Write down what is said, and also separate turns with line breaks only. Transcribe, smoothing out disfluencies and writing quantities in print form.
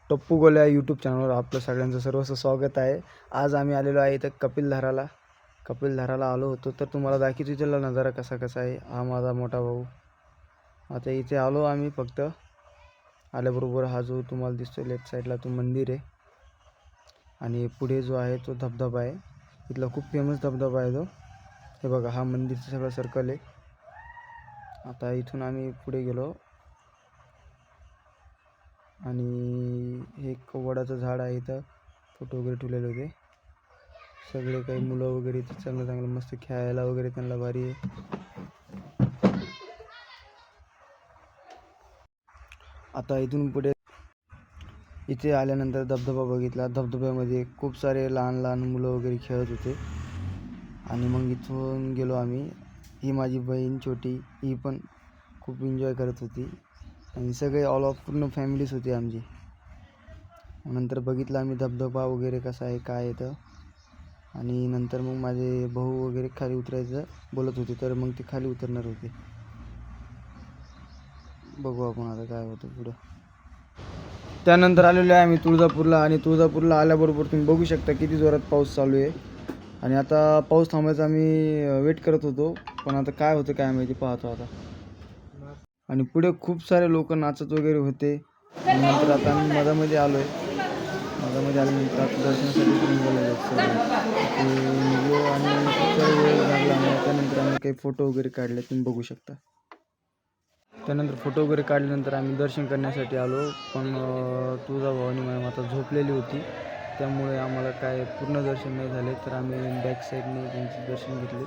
टप्पू गोल्या यूट्यूब चॅनलवर आपलं सगळ्यांचं सर्वस्व स्वागत आहे। आज आम्ही आलेलो आहे इथं कपिलधाराला आलो होतो, तर तुम्हाला दाखवतो इथला नजारा कसा आहे। हा माझा मोठा भाऊ। आता इथे आलो आम्ही, फक्त आल्याबरोबर हा जो तुम्हाला दिसतोय लेफ्ट साईडला तो मंदिर आहे, आणि पुढे जो आहे तो धबधबा आहे। इथला खूप फेमस धबधबा आहे तो। हे बघा, हा मंदिरचं सगळं सर्कल आहे। आता इथून आम्ही पुढे गेलो, आणि हे एक वडाचं झाड आहे। इथं फोटो वगैरे ठेवलेले होते। सगळे काही मुलं वगैरे इथे चांगलं मस्त खेळायला वगैरे त्यांना भारी आहे। आता इथून पुढे इथे आल्यानंतर धबधबा बघितला। धबधब्यामध्ये खूप सारे लहान लहान मुलं वगैरे खेळत होते, आणि मग इथून गेलो आम्ही। ही माझी बहीण छोटी, ही पण खूप एन्जॉय करत होती, आणि सगळे ऑल ऑफ पूर्ण फॅमिलीच होती आमची। नंतर बघितलं आम्ही धबधबा वगैरे कसा आहे काय आहे तर, आणि नंतर मग माझे भाऊ वगैरे खाली उतरायचं बोलत होते, तर मग ते खाली उतरणार होते। बघू आपण आता काय होतं पुढं। त्यानंतर आलेलो आहे आम्ही तुळजापूरला, आणि तुळजापूरला आल्याबरोबर तुम्ही बघू शकता किती जोरात पाऊस चालू आहे। आणि आता पाऊस थांबायचा आम्ही वेट करत होतो, पण आता काय होतं काय माहिती, पाहतो आता। आणि पुढे खूप सारे लोक नाचत वगैरे होते। नंतर आता आम्ही मधामध्ये आलोय। मधामध्ये आल्यानंतर आता दर्शनासाठी निघालेलो निघलो, आणि खूप सारा वेळ लागला आम्हाला। त्यानंतर आम्ही काही फोटो वगैरे काढले, तुम्ही बघू शकता। त्यानंतर फोटो वगैरे काढल्यानंतर आम्ही दर्शन करण्यासाठी आलो, पण तुळजाभवानी माता झोपलेली होती, त्यामुळे आम्हाला काय पूर्ण दर्शन नाही झाले। तर आम्ही बॅक साईडने त्यांचे दर्शन घेतले।